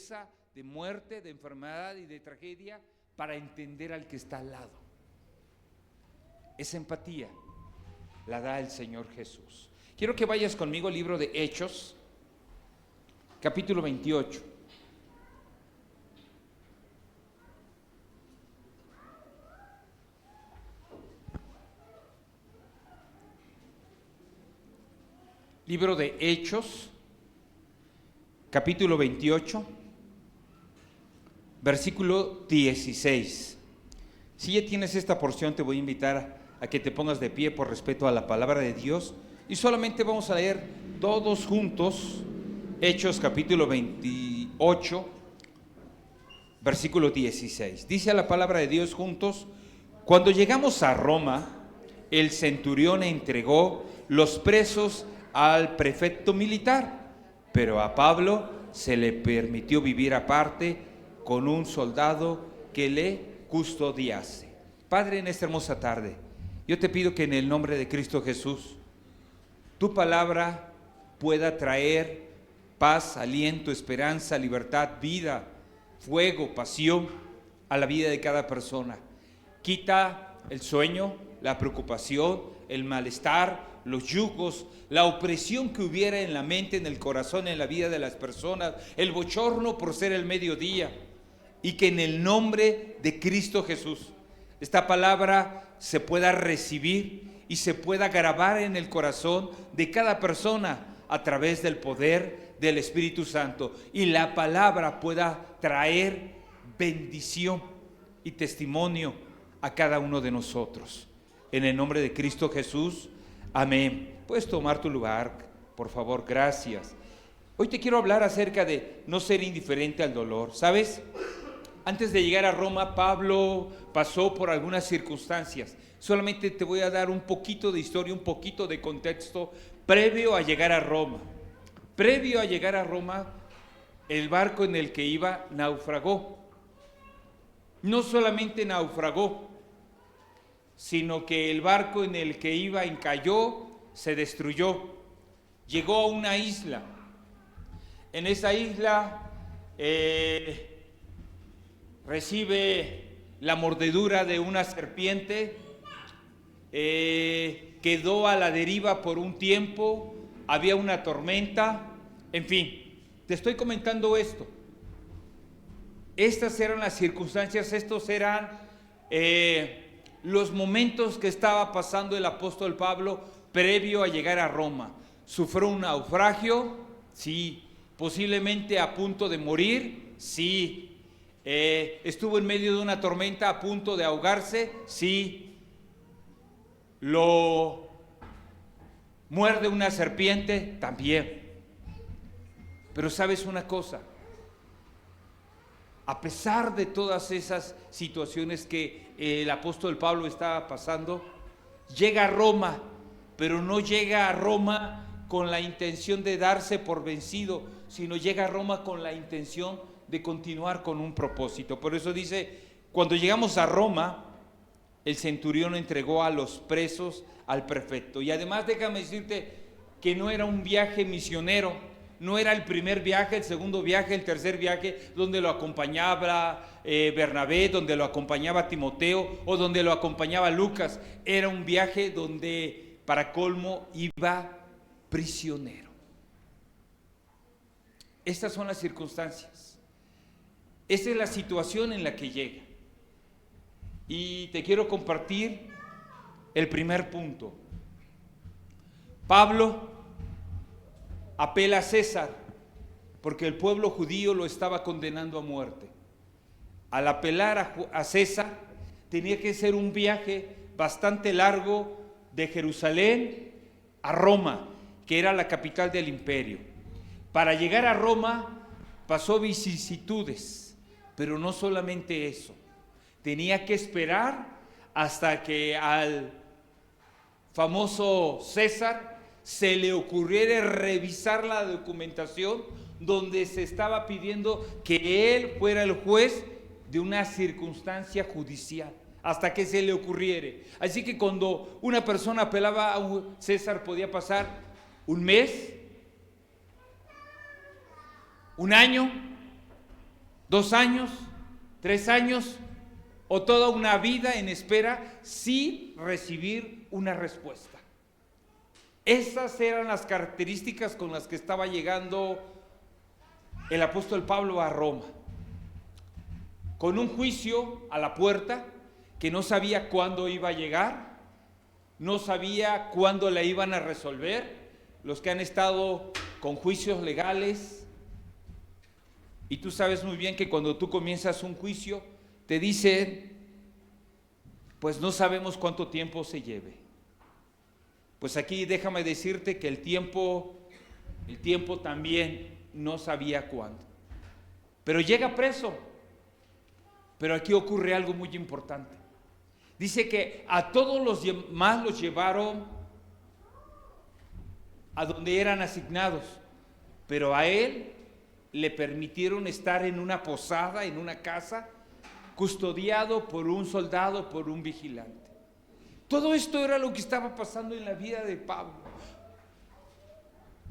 tristeza, de muerte, de enfermedad y de tragedia para entender al que está al lado. Esa empatía la da el Señor Jesús. Quiero que vayas conmigo al libro de Hechos, capítulo 28. Libro de Hechos, capítulo 28, versículo 16. Si ya tienes esta porción, te voy a invitar a que te pongas de pie por respeto a la palabra de Dios, y solamente vamos a leer todos juntos Hechos capítulo 28, versículo 16. Dice la palabra de Dios juntos: cuando llegamos a Roma, el centurión entregó los presos al prefecto militar, pero a Pablo se le permitió vivir aparte con un soldado que le custodiase. Padre, en esta hermosa tarde, yo te pido que en el nombre de Cristo Jesús, tu palabra pueda traer paz, aliento, esperanza, libertad, vida, fuego, pasión a la vida de cada persona. Quita el sueño, la preocupación, el malestar, los yugos, la opresión que hubiera en la mente, en el corazón, en la vida de las personas, el bochorno por ser el mediodía, y que en el nombre de Cristo Jesús esta palabra se pueda recibir y se pueda grabar en el corazón de cada persona a través del poder del Espíritu Santo, y la palabra pueda traer bendición y testimonio a cada uno de nosotros. En el nombre de Cristo Jesús, amén. Puedes tomar tu lugar, por favor, gracias. Hoy te quiero hablar acerca de no ser indiferente al dolor. ¿Sabes? Antes de llegar a Roma, Pablo pasó por algunas circunstancias. Solamente te voy a dar un poquito de historia, un poquito de contexto previo a llegar a Roma. Previo a llegar a Roma, el barco en el que iba naufragó. No solamente naufragó, sino que el barco en el que iba encalló, se destruyó. Llegó a una isla. En esa isla recibe la mordedura de una serpiente, quedó a la deriva por un tiempo, había una tormenta, en fin, te estoy comentando esto. Estas eran las circunstancias, estos eran los momentos que estaba pasando el apóstol Pablo previo a llegar a Roma. Sufrió un naufragio, sí. Posiblemente a punto de morir, sí. Estuvo en medio de una tormenta a punto de ahogarse, sí. Lo muerde una serpiente, también. Pero sabes una cosa, a pesar de todas esas situaciones que el apóstol Pablo estaba pasando, llega a Roma, pero no llega a Roma con la intención de darse por vencido, sino llega a Roma con la intención de continuar con un propósito. Por eso dice, cuando llegamos a Roma, el centurión entregó a los presos al prefecto. Y además déjame decirte que no era un viaje misionero, no era el primer viaje, el segundo viaje, el tercer viaje, donde lo acompañaba Bernabé, donde lo acompañaba Timoteo o donde lo acompañaba Lucas. Era un viaje donde, para colmo, iba prisionero. Estas son las circunstancias. Esta es la situación en la que llega. Y te quiero compartir el primer punto. Pablo apela a César porque el pueblo judío lo estaba condenando a muerte. Al apelar a César, tenía que ser un viaje bastante largo de Jerusalén a Roma, que era la capital del imperio. Para llegar a Roma pasó vicisitudes, pero no solamente eso. Tenía que esperar hasta que al famoso César se le ocurriera revisar la documentación donde se estaba pidiendo que él fuera el juez de una circunstancia judicial, hasta que se le ocurriere. Así que cuando una persona apelaba a un César, podía pasar un mes, un año, ¿2 años? ¿3 años? ¿O toda una vida en espera sin recibir una respuesta? Esas eran las características con las que estaba llegando el apóstol Pablo a Roma, con un juicio a la puerta que no sabía cuándo iba a llegar, no sabía cuándo la iban a resolver. Los que han estado con juicios legales, y tú sabes muy bien que cuando tú comienzas un juicio, te dicen, pues no sabemos cuánto tiempo se lleve. Pues aquí déjame decirte que el tiempo también no sabía cuándo. Pero llega preso. Pero aquí ocurre algo muy importante. Dice que a todos los demás los llevaron a donde eran asignados, pero a él le permitieron estar en una posada, en una casa, custodiado por un soldado, por un vigilante. Todo esto era lo que estaba pasando en la vida de Pablo.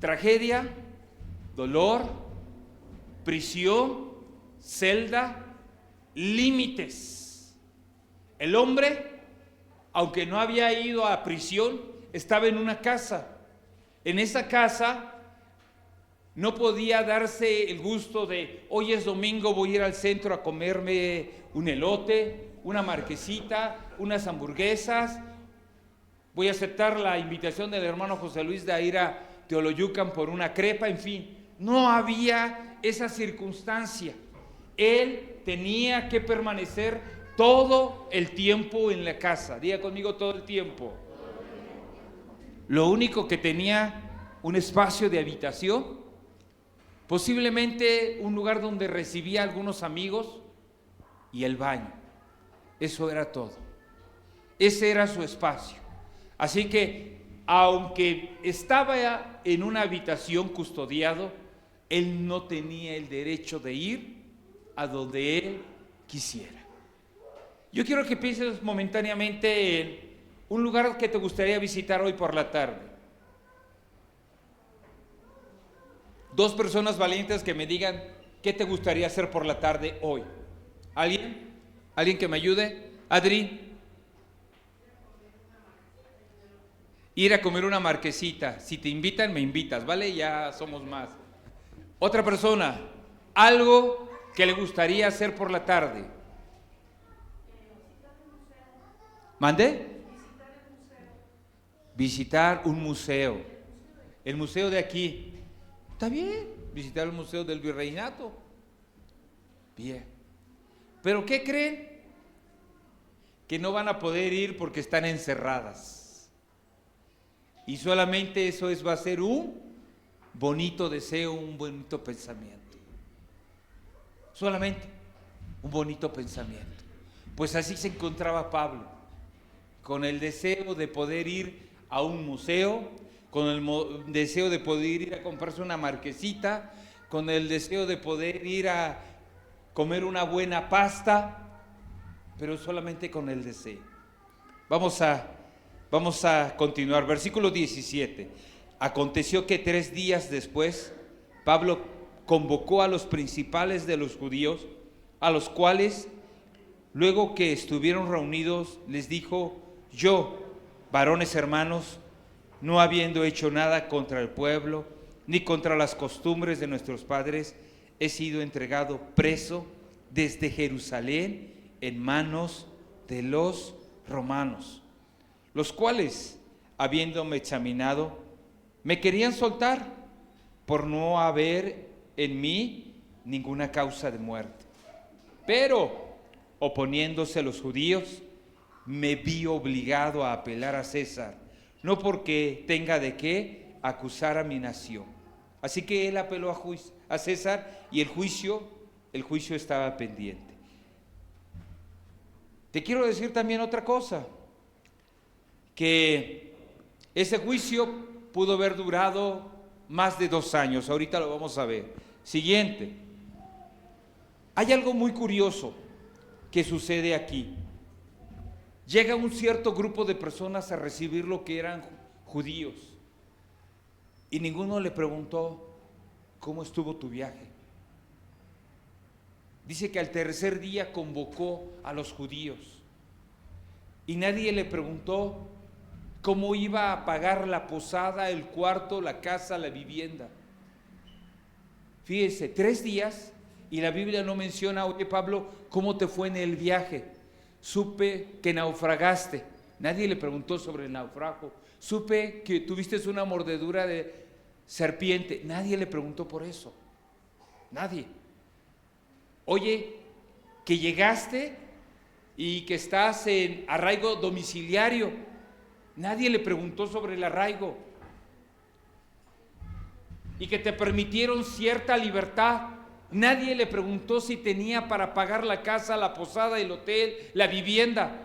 Tragedia, dolor, prisión, celda, límites. El hombre, aunque no había ido a prisión, estaba en una casa. En esa casa no podía darse el gusto de, hoy es domingo, voy a ir al centro a comerme un elote, una marquesita, unas hamburguesas, voy a aceptar la invitación del hermano José Luis de ir a Teoloyucan por una crepa, en fin. No había esa circunstancia. Él tenía que permanecer todo el tiempo en la casa. Diga conmigo, todo el tiempo. Lo único que tenía, un espacio de habitación, posiblemente un lugar donde recibía a algunos amigos, y el baño. Eso era todo. Ese era su espacio. Así que, aunque estaba en una habitación custodiado, él no tenía el derecho de ir a donde él quisiera. Yo quiero que pienses momentáneamente en un lugar que te gustaría visitar hoy por la tarde. 2 personas valientes que me digan qué te gustaría hacer por la tarde hoy. ¿Alguien? ¿Alguien que me ayude? Adri. Ir a comer una marquesita. Si te invitan, me invitas, ¿vale? Ya somos más. Otra persona, algo que le gustaría hacer por la tarde. ¿Mande? Visitar un museo. El museo de aquí. Está bien, visitar el museo del Virreinato. Bien. ¿Pero qué creen? Que no van a poder ir porque están encerradas. Y solamente eso va a ser un bonito deseo, un bonito pensamiento. Solamente un bonito pensamiento. Pues así se encontraba Pablo, con el deseo de poder ir a un museo, con el deseo de poder ir a comprarse una marquesita, con el deseo de poder ir a comer una buena pasta, pero solamente con el deseo. Vamos a continuar. Versículo 17. Aconteció que 3 días después, Pablo convocó a los principales de los judíos, a los cuales, luego que estuvieron reunidos, les dijo: yo, varones hermanos, no habiendo hecho nada contra el pueblo, ni contra las costumbres de nuestros padres, he sido entregado preso desde Jerusalén en manos de los romanos, los cuales, habiéndome examinado, me querían soltar por no haber en mí ninguna causa de muerte. Pero, oponiéndose los judíos, me vi obligado a apelar a César, no porque tenga de qué acusar a mi nación. Así que él apeló a César y el juicio estaba pendiente. Te quiero decir también otra cosa, que ese juicio pudo haber durado más de 2 años, ahorita lo vamos a ver. Siguiente, hay algo muy curioso que sucede aquí. Llega un cierto grupo de personas a recibir lo que eran judíos y ninguno le preguntó: ¿cómo estuvo tu viaje? Dice que al tercer día convocó a los judíos y nadie le preguntó cómo iba a pagar la posada, el cuarto, la casa, la vivienda. Fíjese, 3 días y la Biblia no menciona: oye Pablo, ¿cómo te fue en el viaje? Supe que naufragaste. Nadie le preguntó sobre el naufrago. Supe que tuviste una mordedura de serpiente. Nadie le preguntó por eso. Nadie. Oye, que llegaste y que estás en arraigo domiciliario. Nadie le preguntó sobre el arraigo. Y que te permitieron cierta libertad. Nadie le preguntó si tenía para pagar la casa, la posada, el hotel, la vivienda.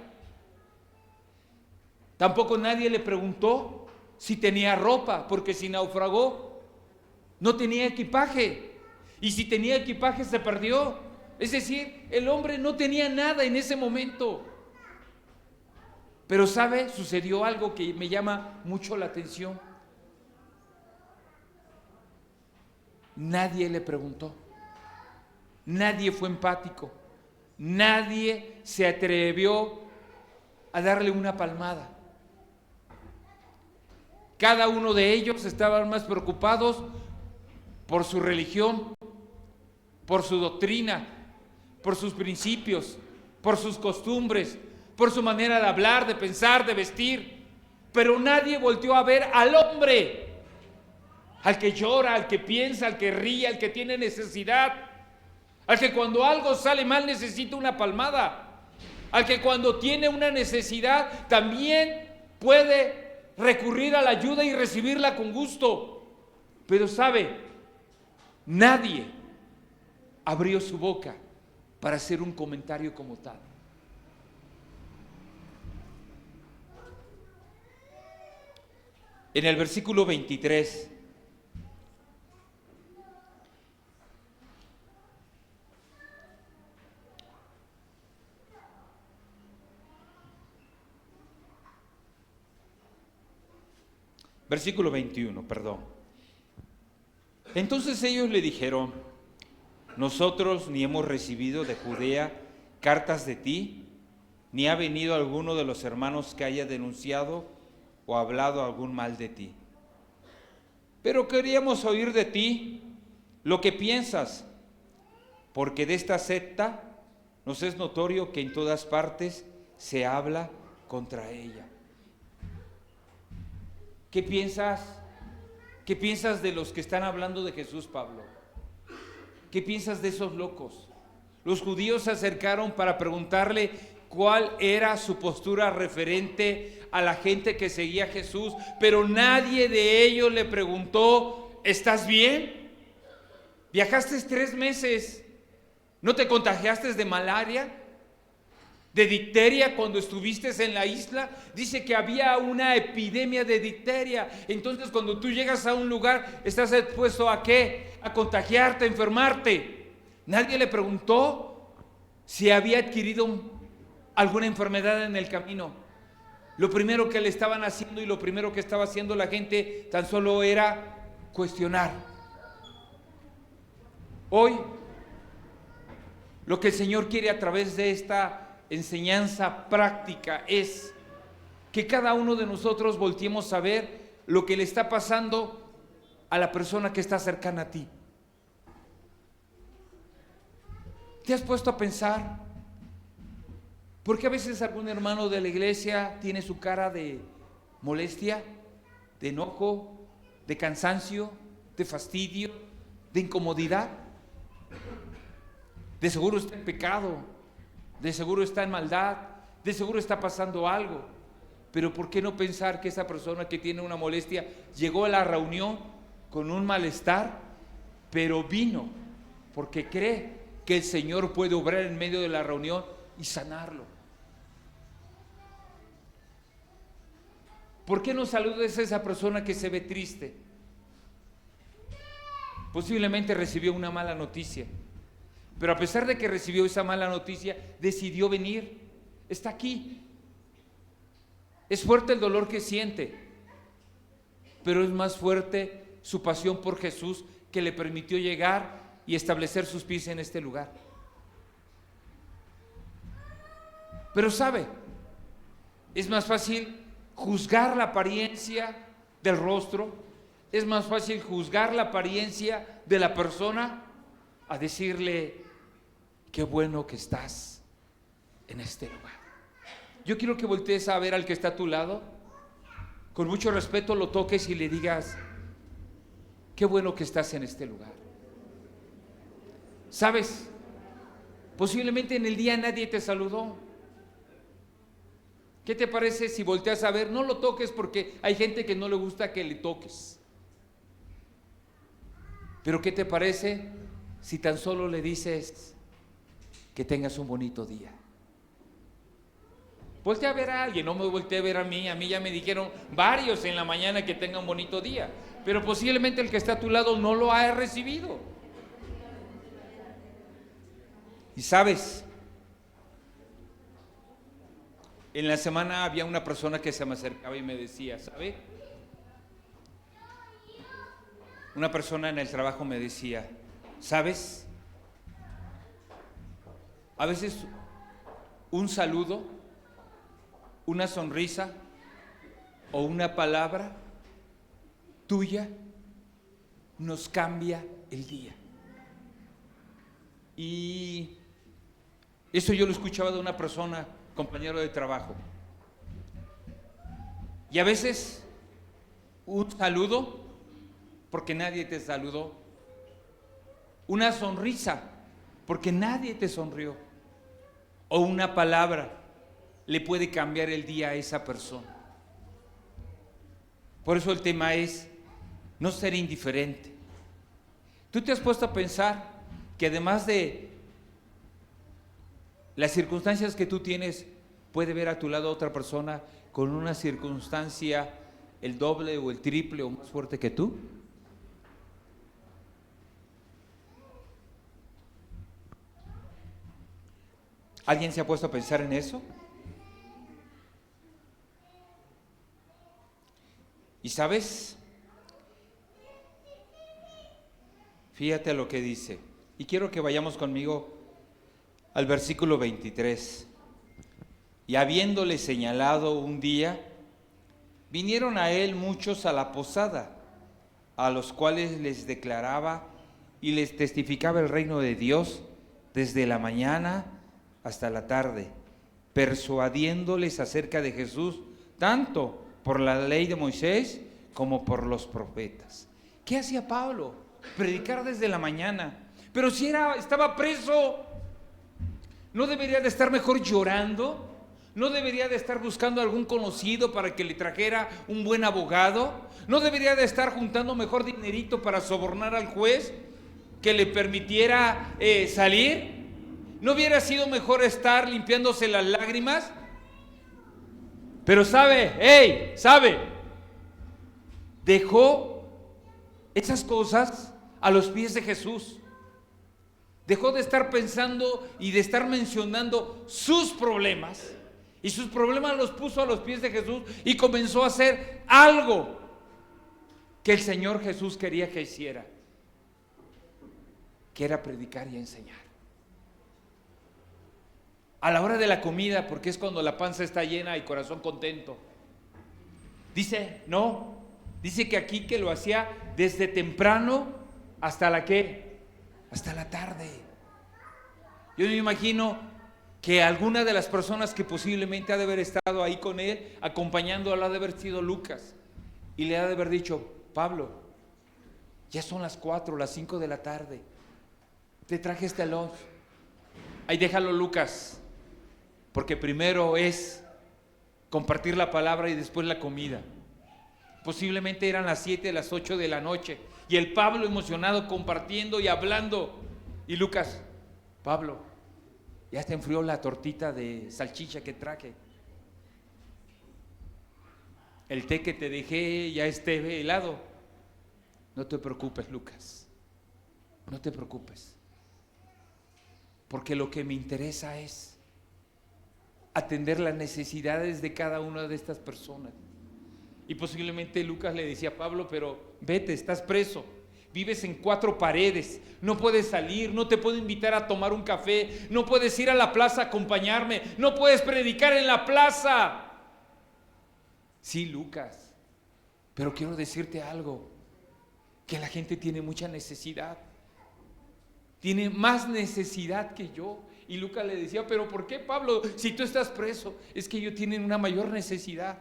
Tampoco nadie le preguntó si tenía ropa, porque si naufragó no tenía equipaje. Y si tenía equipaje se perdió. Es decir, el hombre no tenía nada en ese momento. Pero ¿sabe? Sucedió algo que me llama mucho la atención. Nadie le preguntó. Nadie fue empático. Nadie se atrevió a darle una palmada. Cada uno de ellos estaban más preocupados por su religión, por su doctrina, por sus principios, por sus costumbres, por su manera de hablar, de pensar, de vestir. Pero nadie volteó a ver al hombre, al que llora, al que piensa, al que ríe, al que tiene necesidad, al que cuando algo sale mal necesita una palmada, al que cuando tiene una necesidad también puede recurrir a la ayuda y recibirla con gusto. Pero ¿sabe? Nadie abrió su boca para hacer un comentario como tal. En el versículo 23 versículo 21, perdón. Entonces ellos le dijeron: nosotros ni hemos recibido de Judea cartas de ti, ni ha venido alguno de los hermanos que haya denunciado o hablado algún mal de ti. Pero queríamos oír de ti lo que piensas, porque de esta secta nos es notorio que en todas partes se habla contra ella. ¿Qué piensas? ¿Qué piensas de los que están hablando de Jesús, Pablo? ¿Qué piensas de esos locos? Los judíos se acercaron para preguntarle cuál era su postura referente a la gente que seguía a Jesús, pero nadie de ellos le preguntó: ¿estás bien? ¿Viajaste 3 meses? ¿No te contagiaste de malaria? ¿De difteria cuando estuviste en la isla? Dice que había una epidemia de difteria. Entonces cuando tú llegas a un lugar, ¿estás expuesto a qué? A contagiarte, a enfermarte. Nadie le preguntó si había adquirido alguna enfermedad en el camino. Lo primero que le estaban haciendo y lo primero que estaba haciendo la gente tan solo era cuestionar. Hoy, lo que el Señor quiere a través de esta enseñanza práctica es que cada uno de nosotros volteemos a ver lo que le está pasando a la persona que está cercana a ti. ¿Te has puesto a pensar por qué a veces algún hermano de la iglesia tiene su cara de molestia, de enojo, de cansancio, de fastidio, de incomodidad? De seguro está en pecado, de seguro está en maldad, de seguro está pasando algo. Pero ¿por qué no pensar que esa persona que tiene una molestia llegó a la reunión con un malestar, pero vino porque cree que el Señor puede obrar en medio de la reunión y sanarlo? ¿Por qué no saludas a esa persona que se ve triste? Posiblemente recibió una mala noticia, pero a pesar de que recibió esa mala noticia, decidió venir. Está aquí. Es fuerte el dolor que siente, pero es más fuerte su pasión por Jesús, que le permitió llegar y establecer sus pies en este lugar. Pero sabe, es más fácil juzgar la apariencia del rostro, es más fácil juzgar la apariencia de la persona a decirle, qué bueno que estás en este lugar. Yo quiero que voltees a ver al que está a tu lado, con mucho respeto lo toques y le digas, qué bueno que estás en este lugar. ¿Sabes? Posiblemente en el día nadie te saludó. ¿Qué te parece si volteas a ver? No lo toques porque hay gente que no le gusta que le toques. Pero ¿qué te parece si tan solo le dices que tengas un bonito día? Voltea a ver a alguien, no me volteé a ver a mí ya me dijeron varios en la mañana que tengan un bonito día, pero posiblemente el que está a tu lado no lo ha recibido. Y sabes, en la semana había una persona que se me acercaba y me decía, ¿sabe? Una persona en el trabajo me decía, ¿sabes? A veces un saludo, una sonrisa o una palabra tuya nos cambia el día. Y eso yo lo escuchaba de una persona, compañero de trabajo. Y a veces un saludo, porque nadie te saludó, una sonrisa, porque nadie te sonrió, o una palabra le puede cambiar el día a esa persona. Por eso el tema es no ser indiferente. ¿Tú te has puesto a pensar que además de las circunstancias que tú tienes, puede ver a tu lado otra persona con una circunstancia el doble o el triple o más fuerte que tú? ¿Alguien se ha puesto a pensar en eso? ¿Y sabes? Fíjate lo que dice. Y quiero que vayamos conmigo al versículo 23. Y habiéndole señalado un día, vinieron a él muchos a la posada, a los cuales les declaraba y les testificaba el reino de Dios desde la mañana hasta la tarde, persuadiéndoles acerca de Jesús, tanto por la ley de Moisés como por los profetas. ¿Qué hacía Pablo? Predicar desde la mañana. Pero si estaba preso, ¿no debería de estar mejor llorando? ¿No debería de estar buscando algún conocido para que le trajera un buen abogado? ¿No debería de estar juntando mejor dinerito para sobornar al juez que le permitiera salir? ¿No hubiera sido mejor estar limpiándose las lágrimas? Pero sabe, dejó esas cosas a los pies de Jesús. Dejó de estar pensando y de estar mencionando sus problemas, y sus problemas los puso a los pies de Jesús y comenzó a hacer algo que el Señor Jesús quería que hiciera, que era predicar y enseñar. A la hora de la comida, porque es cuando la panza está llena y corazón contento. Dice que aquí que lo hacía desde temprano hasta la ¿qué? Hasta la tarde. Yo me imagino que alguna de las personas que posiblemente ha de haber estado ahí con él, acompañándolo, ha de haber sido Lucas, y le ha de haber dicho, Pablo, ya son las 4, las 5 de la tarde, te traje este lunch, ahí déjalo Lucas, porque primero es compartir la palabra y después la comida. Posiblemente eran las 7, las 8 de la noche, y el Pablo emocionado compartiendo y hablando, y Lucas, Pablo, ya te enfrió la tortita de salchicha que traje, el té que te dejé ya esté helado. No te preocupes, Lucas, no te preocupes, porque lo que me interesa es atender las necesidades de cada una de estas personas. Y posiblemente Lucas le decía a Pablo, pero vete, estás preso, Vives en 4 paredes, no puedes salir, no te puedo invitar a tomar un café, no puedes ir a la plaza a acompañarme, no puedes predicar en la plaza. Sí, Lucas, pero quiero decirte algo, que la gente tiene mucha necesidad, tiene más necesidad que yo. Y Lucas le decía, pero ¿por qué, Pablo? Si tú estás preso, es que ellos tienen una mayor necesidad,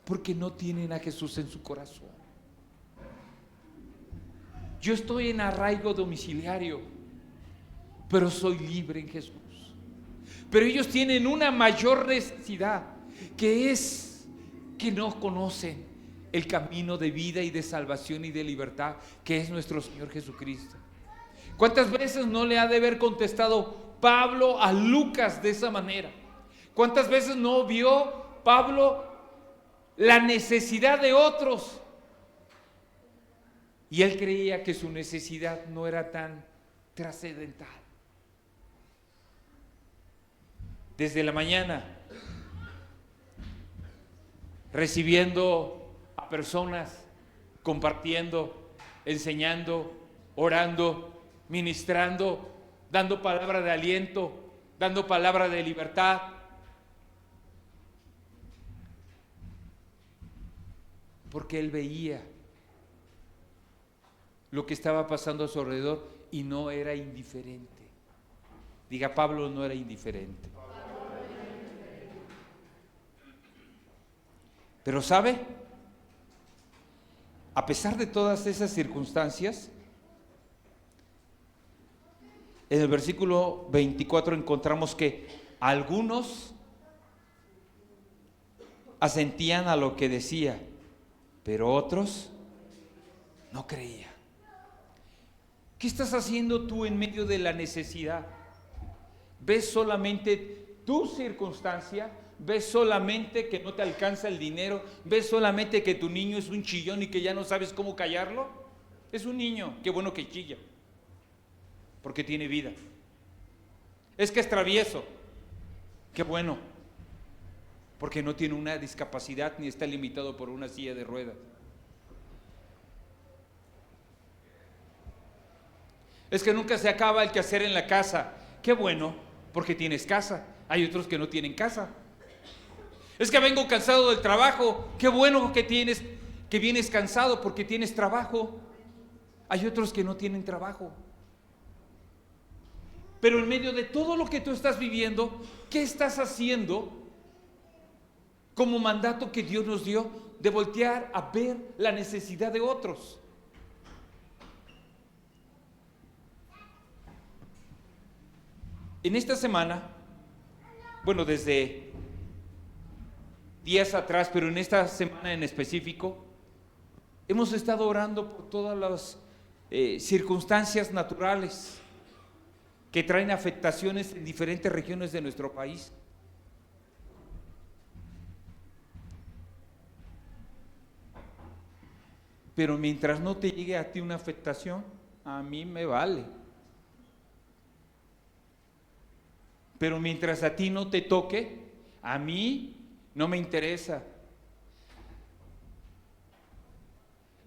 porque no tienen a Jesús en su corazón. Yo estoy en arraigo domiciliario, pero soy libre en Jesús. Pero ellos tienen una mayor necesidad, que es que no conocen el camino de vida y de salvación y de libertad, que es nuestro Señor Jesucristo. ¿Cuántas veces no le ha de haber contestado Pablo a Lucas de esa manera? ¿Cuántas veces no vio Pablo la necesidad de otros? Y él creía que su necesidad no era tan trascendental. Desde la mañana, recibiendo a personas, compartiendo, enseñando, orando, ministrando, dando palabra de aliento, dando palabra de libertad. Porque él veía lo que estaba pasando a su alrededor y no era indiferente. Diga, Pablo no era indiferente. Pero ¿sabe? A pesar de todas esas circunstancias, en el versículo 24 encontramos que algunos asentían a lo que decía, pero otros no creían. ¿Qué estás haciendo tú en medio de la necesidad? ¿Ves solamente tu circunstancia? ¿Ves solamente que no te alcanza el dinero? ¿Ves solamente que tu niño es un chillón y que ya no sabes cómo callarlo? Es un niño, qué bueno que chilla, porque tiene vida. Es que es travieso, qué bueno, porque no tiene una discapacidad ni está limitado por una silla de ruedas. Es que nunca se acaba el quehacer en la casa, qué bueno, porque tienes casa. Hay otros que no tienen casa. Es que vengo cansado del trabajo, qué bueno que vienes cansado porque tienes trabajo. Hay otros que no tienen trabajo. Pero en medio de todo lo que tú estás viviendo, ¿qué estás haciendo como mandato que Dios nos dio de voltear a ver la necesidad de otros? En esta semana, bueno, desde días atrás, pero en esta semana en específico, hemos estado orando por todas las circunstancias naturales que traen afectaciones en diferentes regiones de nuestro país. Pero mientras no te llegue a ti una afectación, a mí me vale. Pero mientras a ti no te toque, a mí no me interesa.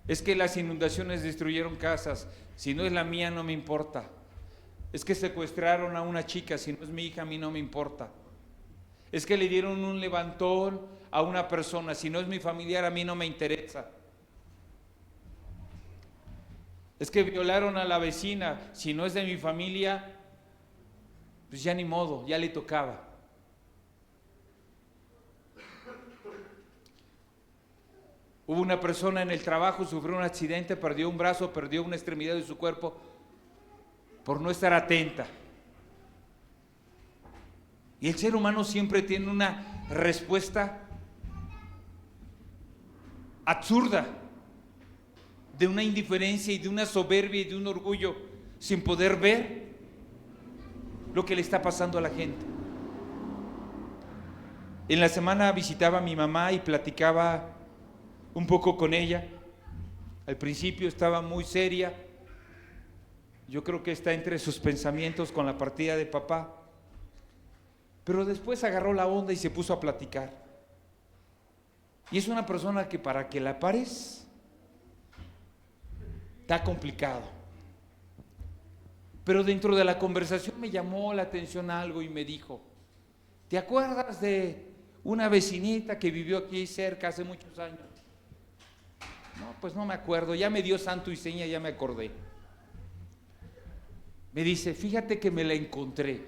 Es que las inundaciones destruyeron casas, si no es la mía no me importa. Es que secuestraron a una chica, si no es mi hija a mí no me importa. Es que le dieron un levantón a una persona, si no es mi familiar a mí no me interesa. Es que violaron a la vecina, si no es de mi familia, pues ya ni modo, ya le tocaba. Hubo una persona en el trabajo, sufrió un accidente, perdió un brazo, perdió una extremidad de su cuerpo por no estar atenta. Y el ser humano siempre tiene una respuesta absurda, de una indiferencia y de una soberbia y de un orgullo, sin poder ver lo que le está pasando a la gente. En la semana visitaba a mi mamá y platicaba un poco con ella. Al principio estaba muy seria. Yo creo que está entre sus pensamientos con la partida de papá. Pero después agarró la onda y se puso a platicar. Y es una persona que para que la pares, está complicado. Pero dentro de la conversación me llamó la atención algo y me dijo, ¿te acuerdas de una vecinita que vivió aquí cerca hace muchos años? No, pues no me acuerdo, ya me dio santo y seña, ya me acordé. Me dice, fíjate que me la encontré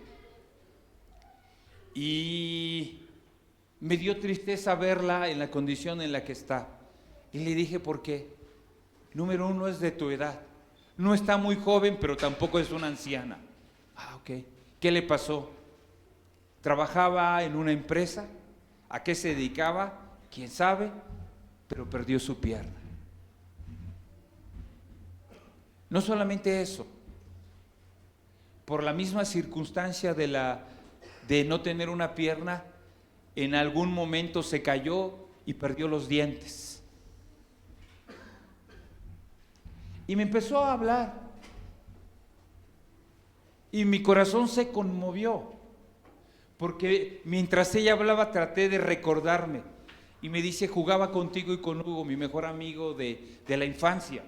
y me dio tristeza verla en la condición en la que está. Y le dije, ¿por qué? Número uno, es de tu edad. No está muy joven, pero tampoco es una anciana. Ah, ok. ¿Qué le pasó? Trabajaba en una empresa. ¿A qué se dedicaba? ¿Quién sabe? Pero perdió su pierna. No solamente eso, por la misma circunstancia de no tener una pierna, en algún momento se cayó y perdió los dientes. Y me empezó a hablar. Y mi corazón se conmovió. Porque mientras ella hablaba traté de recordarme. Y me dice, jugaba contigo y con Hugo, mi mejor amigo de la infancia.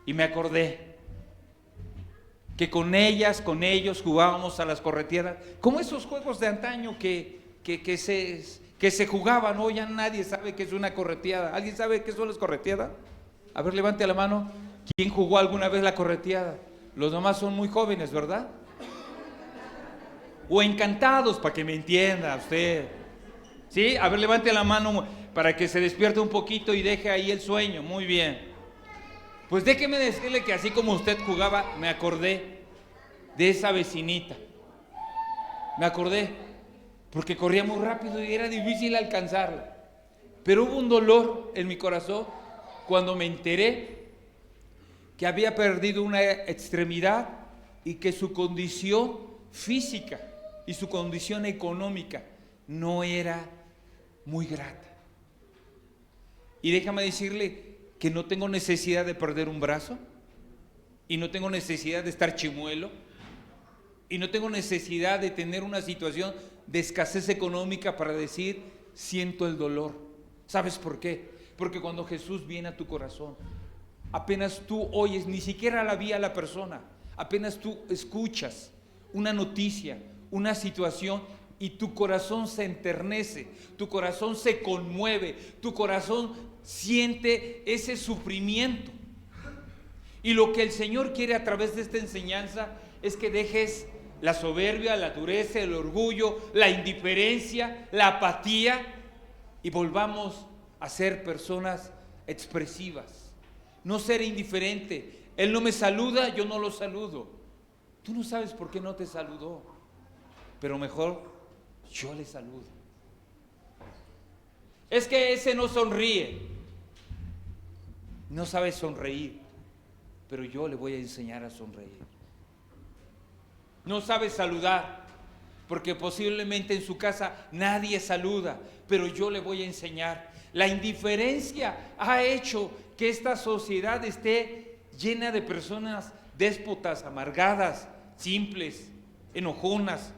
Y me acordé que con ellos jugábamos a las correteadas, como esos juegos de antaño que se jugaban. Hoy ya nadie sabe qué es una correteada. ¿Alguien sabe qué son las correteadas? A ver, levante la mano. ¿Quién jugó alguna vez la correteada? Los demás son muy jóvenes, ¿verdad? O encantados, para que me entienda usted. ¿Sí? A ver, levante la mano para que se despierte un poquito y deje ahí el sueño. Muy bien. Pues déjeme decirle que así como usted jugaba, me acordé de esa vecinita. Me acordé, porque corría muy rápido y era difícil alcanzarla. Pero hubo un dolor en mi corazón cuando me enteré que había perdido una extremidad y que su condición física y su condición económica no era muy grata. Y déjame decirle que no tengo necesidad de perder un brazo, y no tengo necesidad de estar chimuelo, y no tengo necesidad de tener una situación de escasez económica para decir, siento el dolor. ¿Sabes por qué? Porque cuando Jesús viene a tu corazón, apenas tú oyes, ni siquiera la vi a la persona, apenas tú escuchas una noticia, una situación, y tu corazón se enternece, tu corazón se conmueve, tu corazón siente ese sufrimiento. Y lo que el Señor quiere a través de esta enseñanza es que dejes la soberbia, la dureza, el orgullo, la indiferencia, la apatía, y volvamos a ser personas expresivas. No ser indiferente. Él no me saluda, yo no lo saludo. Tú no sabes por qué no te saludó, pero mejor yo le saludo. Es que ese no sonríe. No sabe sonreír, pero yo le voy a enseñar a sonreír. No sabe saludar, porque posiblemente en su casa nadie saluda, pero yo le voy a enseñar. La indiferencia ha hecho que esta sociedad esté llena de personas déspotas, amargadas, simples, enojonas,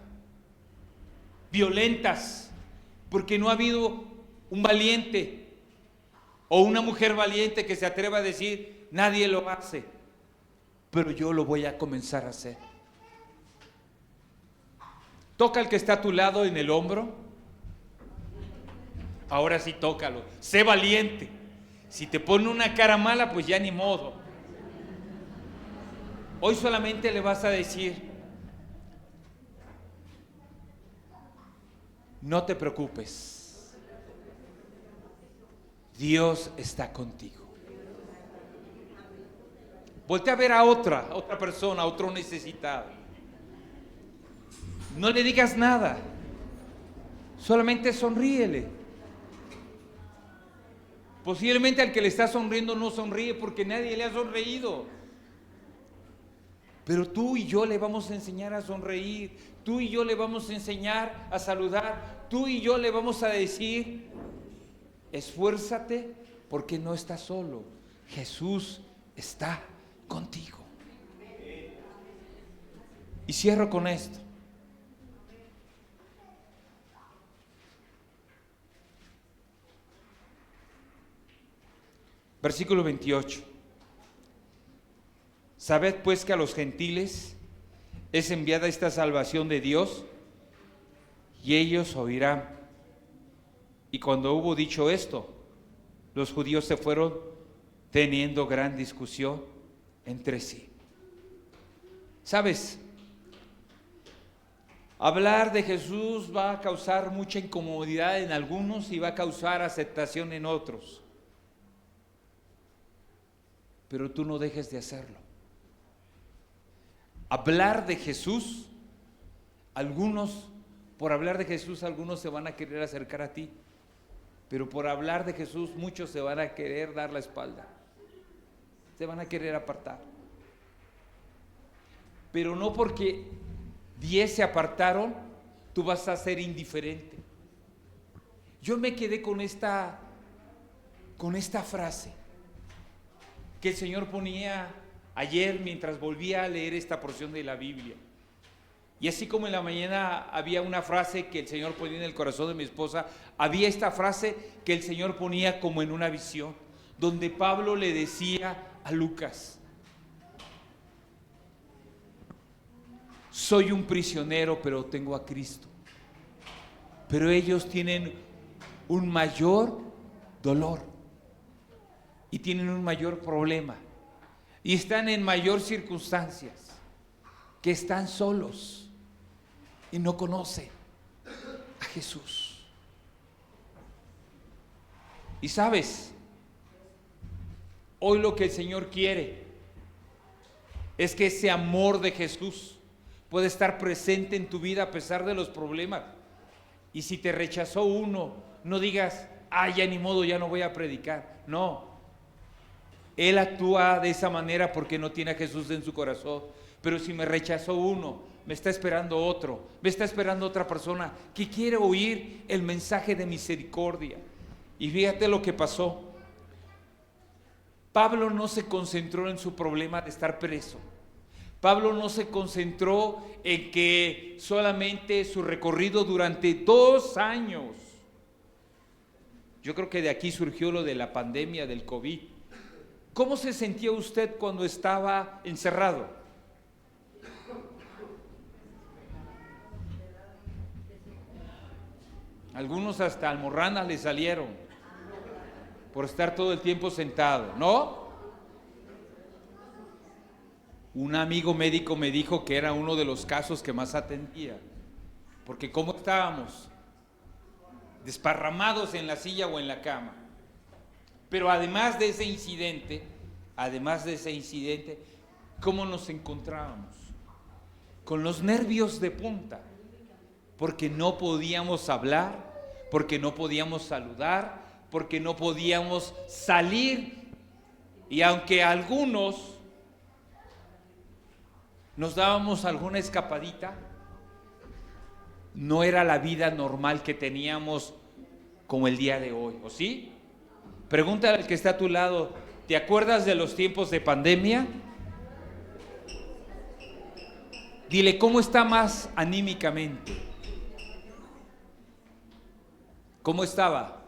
violentas, porque no ha habido un valiente o una mujer valiente que se atreva a decir, nadie lo hace, pero yo lo voy a comenzar a hacer. Toca al que está a tu lado en el hombro. Ahora sí, tócalo. Sé valiente. Si te pone una cara mala, pues ya ni modo. Hoy solamente le vas a decir, no te preocupes. Dios está contigo. Voltea a ver a otra persona, a otro necesitado. No le digas nada. Solamente sonríele. Posiblemente al que le está sonriendo no sonríe porque nadie le ha sonreído. Pero tú y yo le vamos a enseñar a sonreír. Tú y yo le vamos a enseñar a saludar. Tú y yo le vamos a decir, esfuérzate porque no estás solo. Jesús está contigo. Y cierro con esto. Versículo 28. Sabed pues que a los gentiles es enviada esta salvación de Dios, y ellos oirán. Y cuando hubo dicho esto, los judíos se fueron teniendo gran discusión entre sí. ¿Sabes? Hablar de Jesús va a causar mucha incomodidad en algunos y va a causar aceptación en otros. Pero tú no dejes de hacerlo. Hablar de Jesús, por hablar de Jesús, algunos se van a querer acercar a ti. Pero por hablar de Jesús, muchos se van a querer dar la espalda. Se van a querer apartar. Pero no porque 10 se apartaron, tú vas a ser indiferente. Yo me quedé con esta frase que el Señor ponía ayer mientras volvía a leer esta porción de la Biblia. Y así como en la mañana había una frase que el Señor ponía en el corazón de mi esposa, había esta frase que el Señor ponía como en una visión, donde Pablo le decía a Lucas: soy un prisionero, pero tengo a Cristo. Pero ellos tienen un mayor dolor y tienen un mayor problema y están en mayor circunstancias, que están solos y no conocen a Jesús. Y sabes, hoy lo que el Señor quiere es que ese amor de Jesús puede estar presente en tu vida a pesar de los problemas. Y si te rechazó uno, no digas: ya ni modo, ya no voy a predicar. No, Él actúa de esa manera porque no tiene a Jesús en su corazón. Pero si me rechazó uno, me está esperando otro, me está esperando otra persona que quiere oír el mensaje de misericordia. Y fíjate lo que pasó. Pablo no se concentró en su problema de estar preso. Pablo no se concentró en que solamente su recorrido durante 2 años. Yo creo que de aquí surgió lo de la pandemia del COVID. ¿Cómo se sentía usted cuando estaba encerrado? Algunos hasta almorranas le salieron por estar todo el tiempo sentado, ¿no? Un amigo médico me dijo que era uno de los casos que más atendía, porque ¿cómo estábamos? Desparramados en la silla o en la cama. Pero además de ese incidente, ¿cómo nos encontrábamos? Con los nervios de punta, porque no podíamos hablar, porque no podíamos saludar, porque no podíamos salir. Y aunque algunos nos dábamos alguna escapadita, no era la vida normal que teníamos como el día de hoy, ¿o sí? Pregúntale al que está a tu lado: ¿te acuerdas de los tiempos de pandemia? Dile, ¿cómo está más anímicamente? ¿Cómo estaba?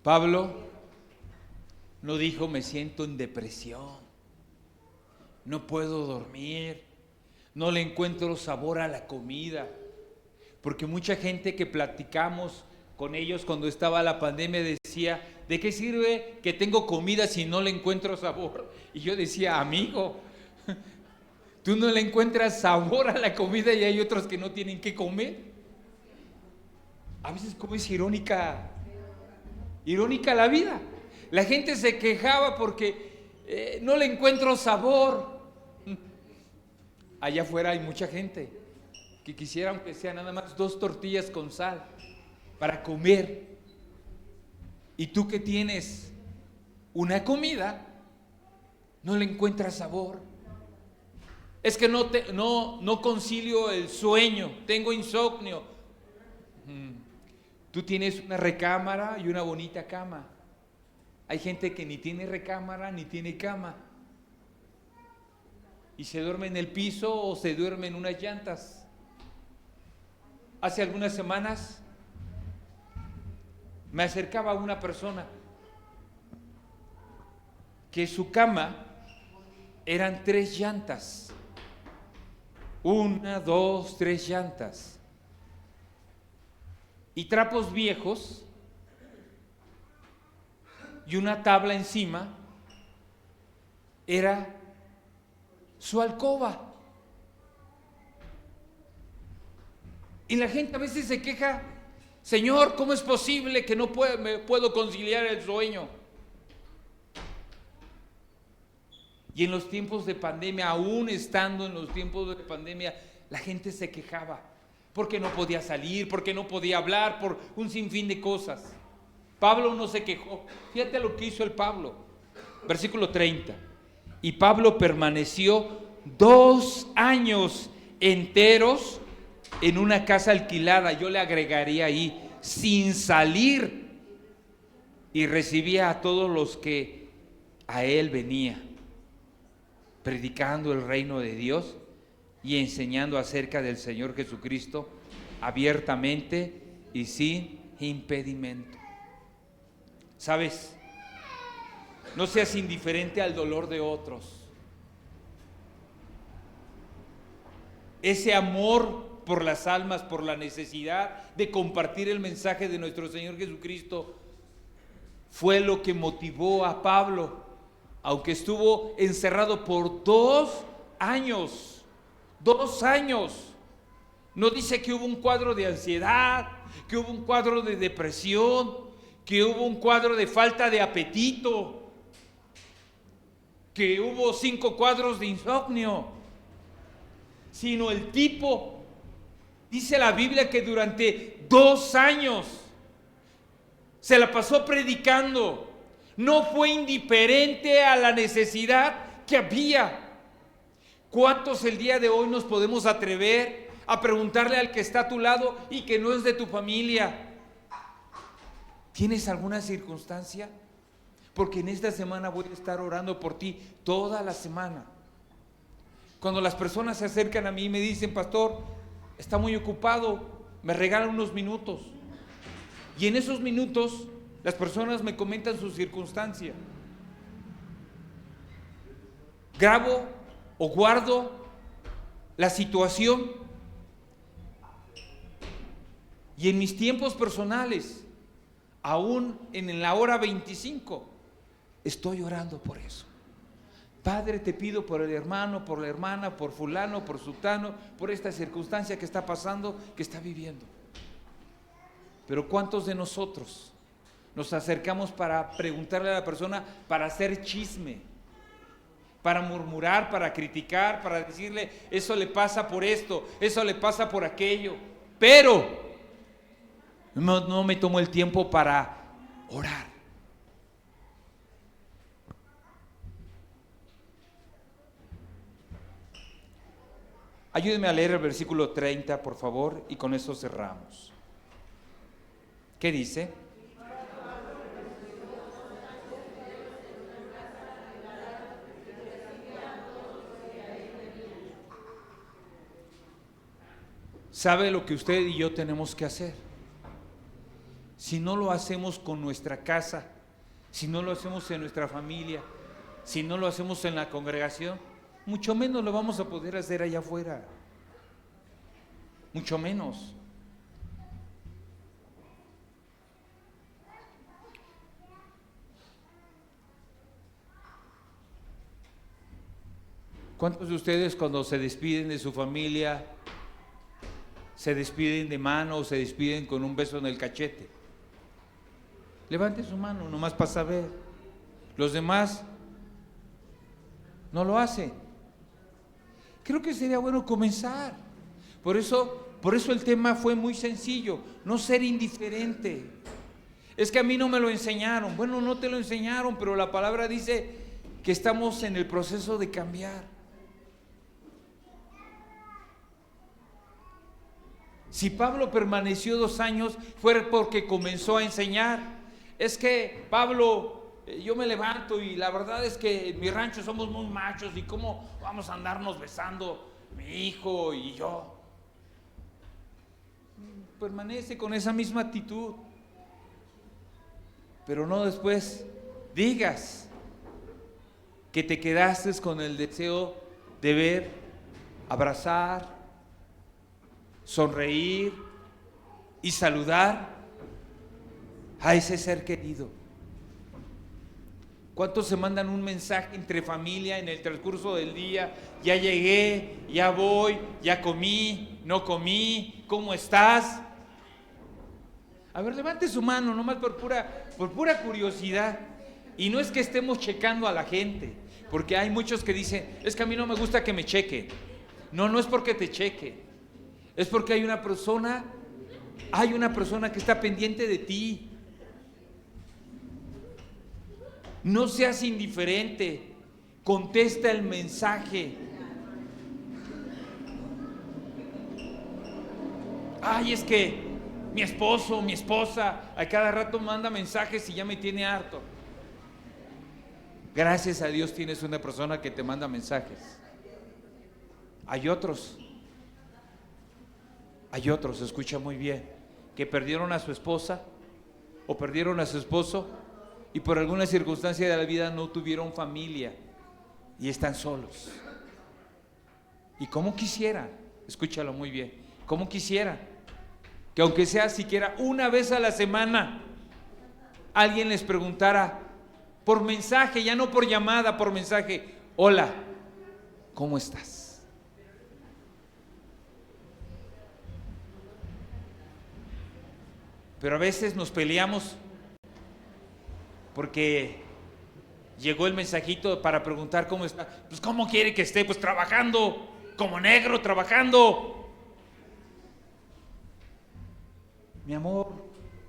Pablo no dijo: me siento en depresión, no puedo dormir, no le encuentro sabor a la comida. Porque mucha gente que platicamos con ellos cuando estaba la pandemia decía: ¿de qué sirve que tengo comida si no le encuentro sabor? Y yo decía: amigo, tú no le encuentras sabor a la comida y hay otros que no tienen que comer. A veces, como es irónica la vida. La gente se quejaba porque no le encuentro sabor. Allá afuera hay mucha gente que quisiera, aunque sea nada más 2 tortillas con sal para comer. Y tú que tienes una comida, no le encuentras sabor. Es que no concilio el sueño, tengo insomnio. Tú tienes una recámara y una bonita cama. Hay gente que ni tiene recámara ni tiene cama y se duerme en el piso o se duerme en unas llantas. Hace algunas semanas me acercaba a una persona que su cama eran 3 llantas. 1, 2, 3 llantas. Y trapos viejos y una tabla encima era su alcoba. Y la gente a veces se queja: Señor, ¿cómo es posible que no me puedo conciliar el sueño? Y en los tiempos de pandemia, aún estando en los tiempos de pandemia, la gente se quejaba porque no podía salir, porque no podía hablar, por un sinfín de cosas. Pablo no se quejó. Fíjate lo que hizo el Pablo. Versículo 30. Y Pablo permaneció 2 años enteros en una casa alquilada, yo le agregaría ahí, sin salir, y recibía a todos los que a él venía, predicando el reino de Dios y enseñando acerca del Señor Jesucristo abiertamente y sin impedimento. ¿Sabes? No seas indiferente al dolor de otros. Ese amor por las almas, por la necesidad de compartir el mensaje de nuestro Señor Jesucristo, fue lo que motivó a Pablo, aunque estuvo encerrado por 2 años. 2 años. No dice que hubo un cuadro de ansiedad, que hubo un cuadro de depresión, que hubo un cuadro de falta de apetito, que hubo 5 cuadros de insomnio, sino el tipo, dice la Biblia que durante 2 años se la pasó predicando. No fue indiferente a la necesidad que había. ¿Cuántos el día de hoy nos podemos atrever a preguntarle al que está a tu lado y que no es de tu familia: ¿tienes alguna circunstancia? Porque en esta semana voy a estar orando por ti toda la semana. Cuando las personas se acercan a mí y me dicen: pastor, está muy ocupado, me regalan unos minutos. Y en esos minutos las personas me comentan su circunstancia. Grabo o guardo la situación, y en mis tiempos personales, aún en la hora 25, estoy orando por eso. Padre, te pido por el hermano, por la hermana, por fulano, por sutano, por esta circunstancia que está pasando, que está viviendo. Pero ¿cuántos de nosotros nos acercamos para preguntarle a la persona, para hacer chisme, para murmurar, para criticar, para decirle: eso le pasa por esto, eso le pasa por aquello? Pero no me tomo el tiempo para orar. Ayúdenme a leer el versículo 30, por favor, y con eso cerramos. ¿Qué dice? ¿Sabe lo que usted y yo tenemos que hacer? Si no lo hacemos con nuestra casa, si no lo hacemos en nuestra familia, si no lo hacemos en la congregación, mucho menos lo vamos a poder hacer allá afuera. Mucho menos. ¿Cuántos de ustedes, cuando se despiden de su familia, se despiden de mano o se despiden con un beso en el cachete? Levante su mano, nomás para saber. Los demás no lo hacen. Creo que sería bueno comenzar. Por eso el tema fue muy sencillo: no ser indiferente. Es que a mí no me lo enseñaron. Bueno, no te lo enseñaron, pero la palabra dice que estamos en el proceso de cambiar. Si Pablo permaneció 2 años, fue porque comenzó a enseñar. Es que Pablo, yo me levanto y la verdad es que en mi rancho somos muy machos, y cómo vamos a andarnos besando mi hijo y yo. Permanece con esa misma actitud. pero no después digas que te quedaste con el deseo de ver, abrazar, sonreír y saludar a ese ser querido. ¿Cuántos se mandan un mensaje entre familia en el transcurso del día? Ya llegué, ya voy, ya comí, no comí, ¿cómo estás? A ver, levante su mano, nomás por pura curiosidad. Y no es que estemos checando a la gente, porque hay muchos que dicen, es que a mí no me gusta que me chequen. No, no es porque te cheque, es porque hay una persona que está pendiente de ti. No seas indiferente, contesta el mensaje. Ay, es que mi esposo, mi esposa, a cada rato manda mensajes y ya me tiene harto. Gracias a Dios tienes una persona que te manda mensajes. Hay otros, escucha muy bien, que perdieron a su esposa o perdieron a su esposo y por alguna circunstancia de la vida no tuvieron familia y están solos. Y como quisiera, escúchalo muy bien, como quisiera que aunque sea siquiera una vez a la semana alguien les preguntara por mensaje, ya no por llamada, por mensaje: hola, ¿cómo estás? Pero a veces nos peleamos porque llegó el mensajito para preguntar cómo está. Pues ¿cómo quiere que esté? Pues trabajando, como negro, trabajando. Mi amor,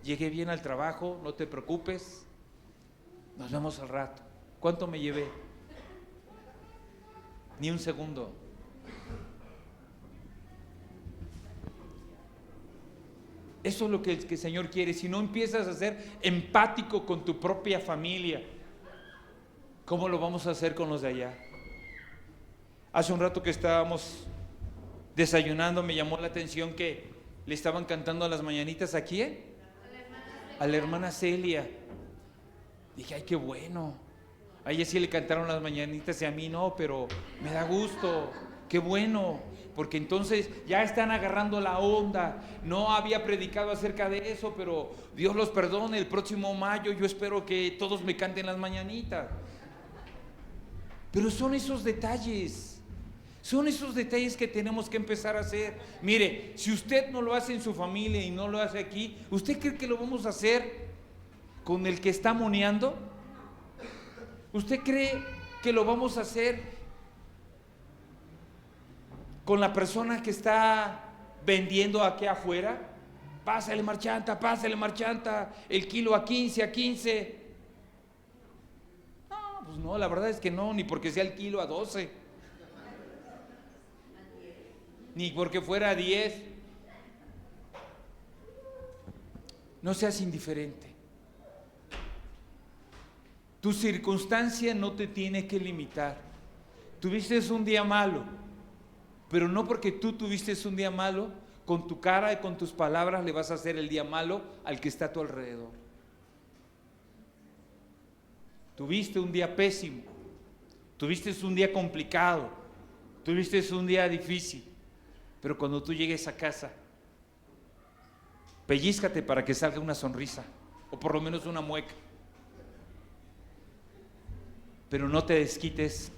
llegué bien al trabajo, no te preocupes, nos vemos al rato. ¿Cuánto me llevé? Ni un segundo. Eso es lo que el Señor quiere. Si no empiezas a ser empático con tu propia familia, ¿cómo lo vamos a hacer con los de allá? Hace un rato que estábamos desayunando, me llamó la atención que le estaban cantando las mañanitas. ¿A quién? A la hermana Celia. Dije, ay, qué bueno. A ella sí le cantaron las mañanitas y a mí no, pero me da gusto. Qué bueno, porque entonces ya están agarrando la onda. No había predicado acerca de eso, pero Dios los perdone, el próximo mayo yo espero que todos me canten las mañanitas. Pero son esos detalles que tenemos que empezar a hacer. Mire, si usted no lo hace en su familia y no lo hace aquí, ¿usted cree que lo vamos a hacer con el que está moneando? ¿Usted cree que lo vamos a hacer con la persona que está vendiendo aquí afuera? Pásale marchanta, el kilo a 15. No, pues no, la verdad es que no, ni porque sea el kilo a 12, ni porque fuera a 10. No seas indiferente. Tu circunstancia no te tiene que limitar. Tuviste un día malo, pero no porque tú tuviste un día malo, con tu cara y con tus palabras le vas a hacer el día malo al que está a tu alrededor. Tuviste un día pésimo, tuviste un día complicado, tuviste un día difícil, pero cuando tú llegues a casa, pellízcate para que salga una sonrisa, o por lo menos una mueca. Pero no te desquites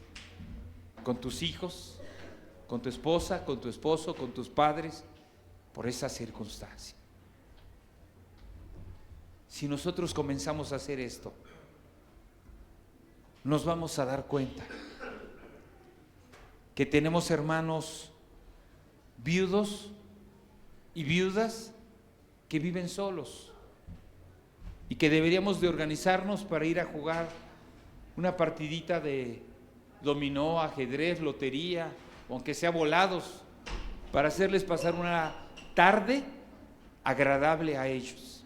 con tus hijos, con tu esposa, con tu esposo, con tus padres, por esa circunstancia. Si nosotros comenzamos a hacer esto, nos vamos a dar cuenta que tenemos hermanos viudos y viudas que viven solos y que deberíamos de organizarnos para ir a jugar una partidita de dominó, ajedrez, lotería, aunque sea volados, para hacerles pasar una tarde agradable a ellos.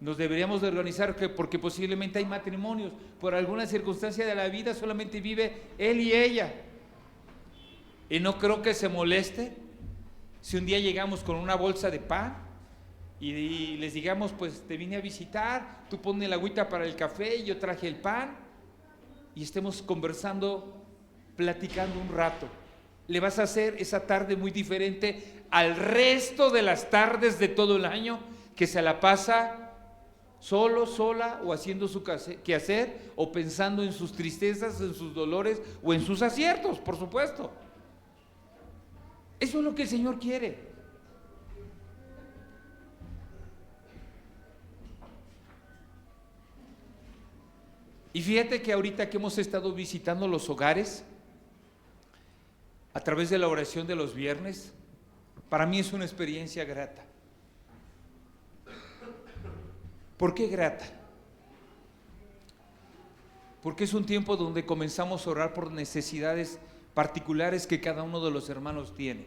Nos deberíamos de organizar porque posiblemente hay matrimonios, por alguna circunstancia de la vida solamente vive él y ella. Y no creo que se moleste si un día llegamos con una bolsa de pan y les digamos, pues te vine a visitar, tú pones la agüita para el café y yo traje el pan, y estemos conversando, platicando un rato. Le vas a hacer esa tarde muy diferente al resto de las tardes de todo el año, que se la pasa solo, sola, o haciendo su quehacer, o pensando en sus tristezas, en sus dolores, o en sus aciertos, por supuesto. Eso es lo que el Señor quiere. Y fíjate que ahorita que hemos estado visitando los hogares, a través de la oración de los viernes, para mí es una experiencia grata. ¿Por qué grata? Porque es un tiempo donde comenzamos a orar por necesidades particulares que cada uno de los hermanos tiene.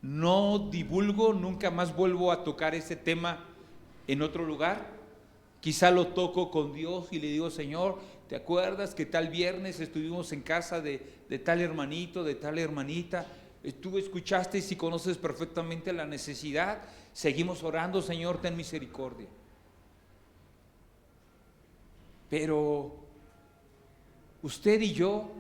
No divulgo, nunca más vuelvo a tocar ese tema en otro lugar. Quizá lo toco con Dios y le digo, Señor, ¿te acuerdas que tal viernes estuvimos en casa de tal hermanito, de tal hermanita? Tú escuchaste y conoces perfectamente la necesidad. Seguimos orando, Señor, ten misericordia. Pero usted y yo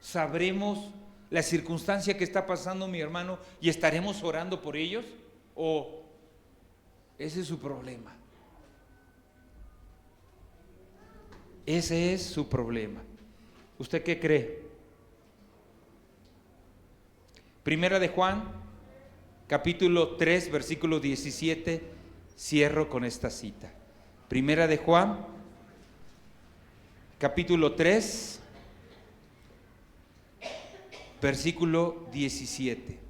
sabremos la circunstancia que está pasando mi hermano y estaremos orando por ellos, o ese es su problema. Ese es su problema. ¿Usted qué cree? Primera de Juan, capítulo 3, versículo 17, cierro con esta cita. Primera de Juan, capítulo 3, versículo 17.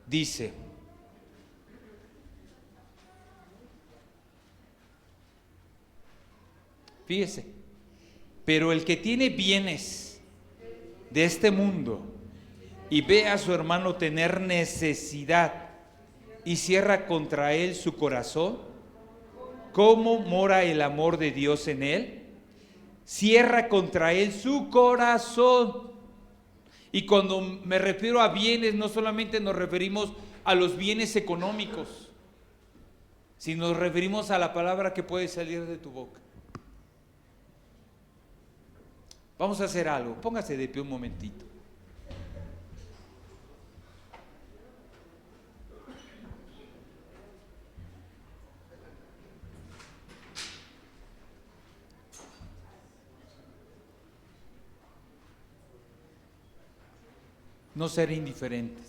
Dice: fíjese, pero el que tiene bienes de este mundo y ve a su hermano tener necesidad y cierra contra él su corazón, ¿cómo mora el amor de Dios en él? Cierra contra él su corazón. Y cuando me refiero a bienes, no solamente nos referimos a los bienes económicos, sino nos referimos a la palabra que puede salir de tu boca. Vamos a hacer algo, póngase de pie un momentito. No ser indiferentes.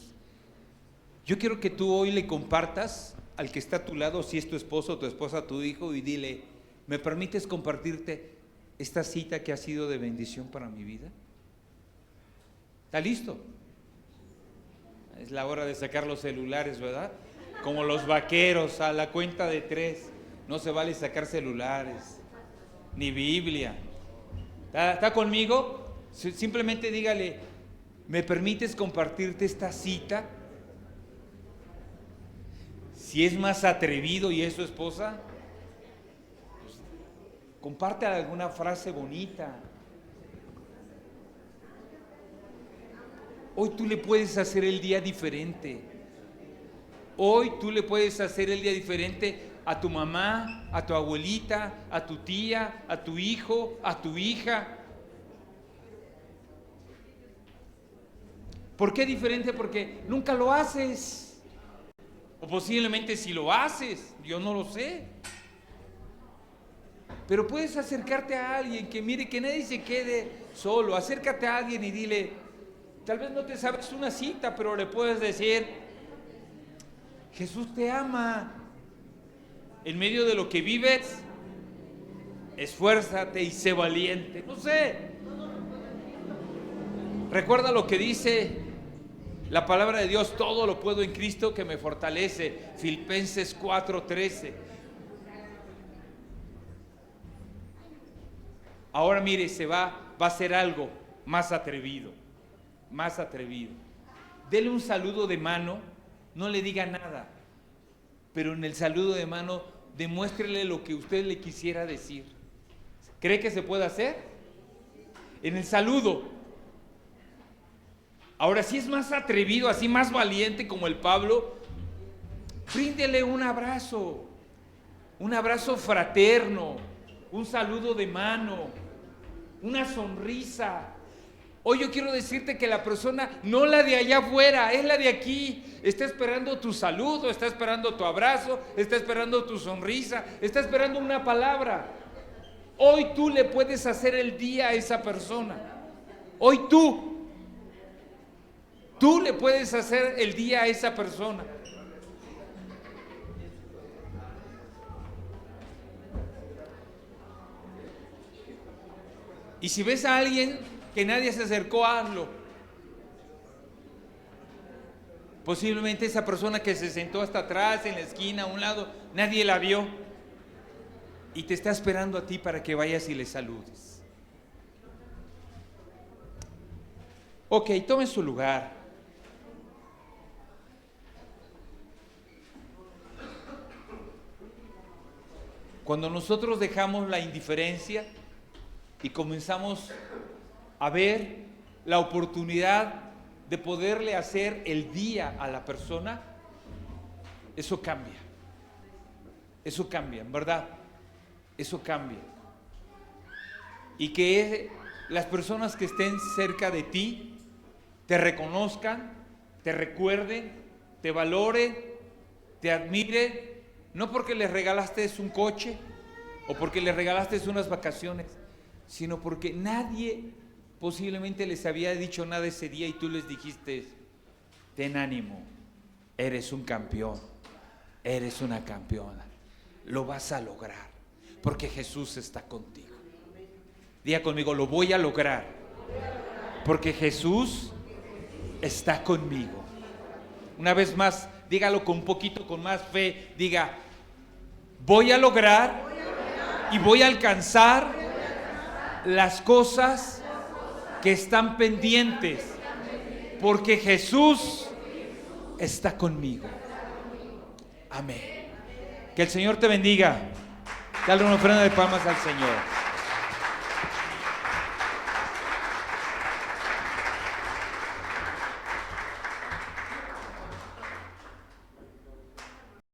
Yo quiero que tú hoy le compartas al que está a tu lado, si es tu esposo, tu esposa, tu hijo, y dile: ¿me permites compartirte esta cita que ha sido de bendición para mi vida? ¿Está listo? Es la hora de sacar los celulares, ¿verdad? Como los vaqueros, a la cuenta de 3. No se vale sacar celulares, ni Biblia. ¿Está conmigo? Simplemente dígale: ¿me permites compartirte esta cita? Si es más atrevido y es su esposa, pues, comparte alguna frase bonita. Hoy tú le puedes hacer el día diferente. Hoy tú le puedes hacer el día diferente a tu mamá, a tu abuelita, a tu tía, a tu hijo, a tu hija. ¿Por qué diferente? Porque nunca lo haces. O posiblemente si lo haces, yo no lo sé. Pero puedes acercarte a alguien que mire, que nadie se quede solo. Acércate a alguien y dile, tal vez no te sabes una cita, pero le puedes decir: Jesús te ama. En medio de lo que vives, esfuérzate y sé valiente. No sé. Recuerda lo que dice la palabra de Dios: todo lo puedo en Cristo que me fortalece. Filipenses 4:13. Ahora mire, va a hacer algo más atrevido. Más atrevido. Dele un saludo de mano, no le diga nada, pero en el saludo de mano demuéstrele lo que usted le quisiera decir. ¿Cree que se puede hacer? En el saludo. Ahora, si es más atrevido, así más valiente como el Pablo, bríndele un abrazo fraterno, un saludo de mano, una sonrisa. Hoy yo quiero decirte que la persona, no la de allá afuera, es la de aquí. Está esperando tu saludo, está esperando tu abrazo, está esperando tu sonrisa, está esperando una palabra. Hoy tú le puedes hacer el día a esa persona. Hoy tú le puedes hacer el día a esa persona. Y si ves a alguien que nadie se acercó, hazlo. Posiblemente esa persona que se sentó hasta atrás, en la esquina, a un lado, nadie la vio. Y te está esperando a ti para que vayas y le saludes. Ok, tome su lugar. Cuando nosotros dejamos la indiferencia y comenzamos a ver la oportunidad de poderle hacer el día a la persona, eso cambia. Eso cambia, en verdad. Eso cambia. Y que las personas que estén cerca de ti te reconozcan, te recuerden, te valoren, te admiren, no porque les regalaste un coche o porque les regalaste unas vacaciones, sino porque nadie posiblemente les había dicho nada ese día y tú les dijiste: ten ánimo, eres un campeón, eres una campeona, lo vas a lograr, porque Jesús está contigo. Diga conmigo: lo voy a lograr, porque Jesús está conmigo. Una vez más, dígalo con un poquito, con más fe. Diga: voy a lograr y voy a alcanzar las cosas que están pendientes, porque Jesús está conmigo. Amén. Que el Señor te bendiga. Dale una ofrenda de palmas al Señor.